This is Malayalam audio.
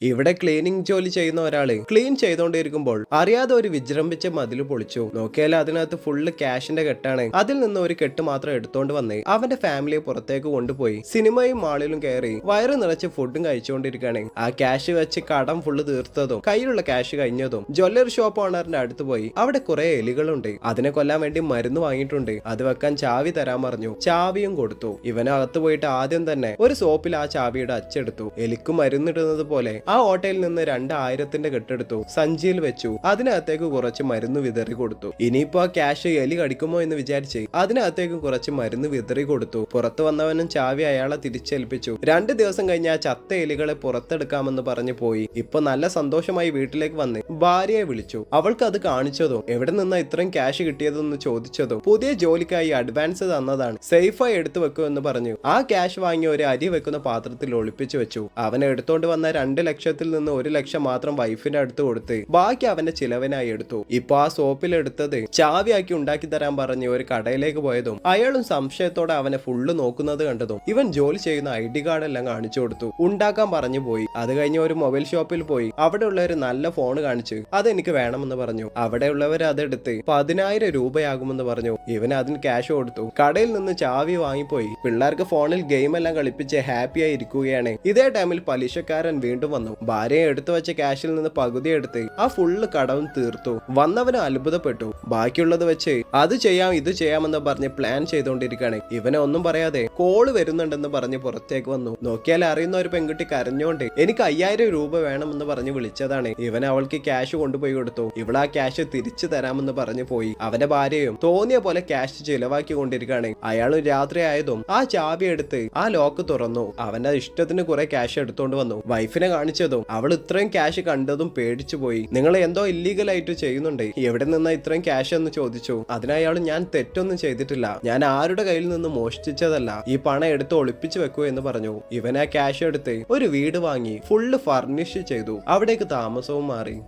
ഇവിടെ ക്ലീനിങ് ജോലി ചെയ്യുന്ന ഒരാള് ക്ലീൻ ചെയ്തോണ്ടിരിക്കുമ്പോൾ അറിയാതെ ഒരു വിജൃംഭിച്ച മതിൽ പൊളിച്ചു. നോക്കിയാൽ അതിനകത്ത് ഫുള്ള് ക്യാഷിന്റെ കെട്ടാണ്. അതിൽ നിന്ന് ഒരു കെട്ട് മാത്രം എടുത്തോണ്ട് വന്ന് അവന്റെ ഫാമിലിയെ പുറത്തേക്ക് കൊണ്ടുപോയി സിനിമയും മാളിലും കയറി വയറ് നിറച്ച് ഫുഡും കഴിച്ചുകൊണ്ടിരിക്കുകയാണ്. ആ ക്യാഷ് വെച്ച് കടം ഫുള്ള് തീർത്തതും കയ്യിലുള്ള ക്യാഷ് കഴിഞ്ഞതും ജ്വല്ലറി ഷോപ്പ് ഓണറിന്റെ അടുത്ത് പോയി അവിടെ കുറെ എലികളുണ്ട്, അതിനെ കൊല്ലാൻ വേണ്ടി മരുന്ന് വാങ്ങിയിട്ടുണ്ട്, അത് വെക്കാൻ ചാവി തരാൻ പറഞ്ഞു. ചാവിയും കൊടുത്തു. ഇവനകത്ത് പോയിട്ട് ആദ്യം തന്നെ ഒരു സോപ്പിൽ ആ ചാവിയുടെ അച്ചെടുത്തു. എലിക്ക് മരുന്നിടുന്നത് പോലെ ആ ഓട്ടയിൽ നിന്ന് 2000ന്റെ കെട്ടെടുത്തു, സഞ്ചിയിൽ വെച്ചു. അതിനകത്തേക്ക് കുറച്ച് മരുന്ന് വിതറി കൊടുത്തു. ഇനിയിപ്പോ ആ ക്യാഷ് എലി കടിക്കുമോ എന്ന് വിചാരിച്ച് അതിനകത്തേക്ക് കുറച്ച് മരുന്ന് വിതറി കൊടുത്തു. പുറത്തു വന്നവനും ചാവി അയാളെ തിരിച്ചേൽപ്പിച്ചു. 2 ദിവസം കഴിഞ്ഞ് ആ ചത്ത എലികളെ പുറത്തെടുക്കാമെന്ന് പറഞ്ഞു പോയി. ഇപ്പൊ നല്ല സന്തോഷമായി വീട്ടിലേക്ക് വന്ന് ഭാര്യയെ വിളിച്ചു. അവൾക്ക് അത് കാണിച്ചതും എവിടെ നിന്നാ ഇത്രയും ക്യാഷ് കിട്ടിയതെന്ന് ചോദിച്ചതും പുതിയ ജോലിക്കായി അഡ്വാൻസ് തന്നതാണ്, സേഫായി എടുത്തു വെക്കുമെന്ന് പറഞ്ഞു. ആ ക്യാഷ് വാങ്ങി ഒരു അരി വെക്കുന്ന പാത്രത്തിൽ ഒളിപ്പിച്ചു വെച്ചു. അവൻ എടുത്തോണ്ട് വന്ന 2 ലക്ഷത്തിൽ നിന്ന് 1 ലക്ഷം മാത്രം വൈഫിന്റെ അടുത്ത് കൊടുത്ത് ബാക്കി അവന്റെ ചിലവിനായി എടുത്തു. ഇപ്പൊ ആ സോപ്പിൽ എടുത്തത് ചാവിയാക്കി ഉണ്ടാക്കി തരാൻ പറഞ്ഞ് ഒരു കടയിലേക്ക് പോയതും അയാളും സംശയത്തോടെ അവനെ ഫുള്ള് നോക്കുന്നത് കണ്ടതും ഇവൻ ജോലി ചെയ്യുന്ന ID കാർഡ് എല്ലാം കാണിച്ചു കൊടുത്തു. ഉണ്ടാക്കാൻ പറഞ്ഞു പോയി. അത് കഴിഞ്ഞ് ഒരു മൊബൈൽ ഷോപ്പിൽ പോയി അവിടെ ഉള്ള ഒരു നല്ല ഫോൺ കാണിച്ച് അതെനിക്ക് വേണമെന്ന് പറഞ്ഞു. അവിടെ ഉള്ളവർ അതെടുത്ത് 10,000 രൂപയാകുമെന്ന് പറഞ്ഞു. ഇവൻ അതിന് ക്യാഷ് കൊടുത്തു. കടയിൽ നിന്ന് ചാവി വാങ്ങിപ്പോയി. പിള്ളേർക്ക് ഫോണിൽ ഗെയിം എല്ലാം കളിപ്പിച്ച് ഹാപ്പിയായി ഇരിക്കുകയാണ്. ഇതേ ടൈമിൽ പലിശക്കാരൻ വീണ്ടും വന്നു. ഭാര്യയെ എടുത്തു വെച്ച ക്യാഷിൽ നിന്ന് പകുതി എടുത്ത് ആ ഫുള്ള് കടവും തീർത്തു. വന്നവന് അത്ഭുതപ്പെട്ടു. ബാക്കിയുള്ളത് വെച്ച് അത് ചെയ്യാം ഇത് ചെയ്യാമെന്ന് പറഞ്ഞ് പ്ലാൻ ചെയ്തുകൊണ്ടിരിക്കുകയാണ്. ഇവനെ ഒന്നും പറയാതെ കോള് വരുന്നുണ്ടെന്ന് പറഞ്ഞ് പുറത്തേക്ക് വന്നു. നോക്കിയാൽ അറിയുന്ന ഒരു പെൺകുട്ടി കരഞ്ഞോണ്ട് എനിക്ക് 5000 രൂപ വേണമെന്ന് പറഞ്ഞ് വിളിച്ചതാണ്. ഇവൻ അവൾക്ക് ക്യാഷ് കൊണ്ടുപോയി കൊടുത്തു. ഇവിടെ ആ ക്യാഷ് തിരിച്ചു തരാമെന്ന് പറഞ്ഞു പോയി. അവന്റെ ഭാര്യയും തോന്നിയ പോലെ ക്യാഷ് ചിലവാക്കി കൊണ്ടിരിക്കുകയാണ്. അയാളും രാത്രി ആയതും ആ ചാവി എടുത്ത് ആ ലോക്ക് തുറന്നു. അവന്റെ ഇഷ്ടത്തിന് കുറെ ക്യാഷ് എടുത്തോണ്ട് വന്നു. വൈഫിനെ കാണിച്ചതും അവൾ ഇത്രയും ക്യാഷ് കണ്ടതും പേടിച്ചു പോയി. നിങ്ങൾ എന്തോ ഇല്ലീഗൽ ആയിട്ട് ചെയ്യുന്നുണ്ട്, എവിടെ നിന്നാ ഇത്രയും ക്യാഷ് എന്ന് ചോദിച്ചു. അതിനയാൾ ഞാൻ തെറ്റൊന്നും ചെയ്തിട്ടില്ല, ഞാൻ ആരുടെ കയ്യിൽ നിന്ന് മോഷ്ടിച്ചതല്ല, ഈ പണം എടുത്ത് ഒളിപ്പിച്ചു വെക്കൂ എന്ന് പറഞ്ഞു. ഇവൻ ആ ക്യാഷ് എടുത്ത് ഒരു വീട് വാങ്ങി ഫുള്ള് ഫർണിഷ് ചെയ്തു. അവിടേക്ക് താമസവും മാറി.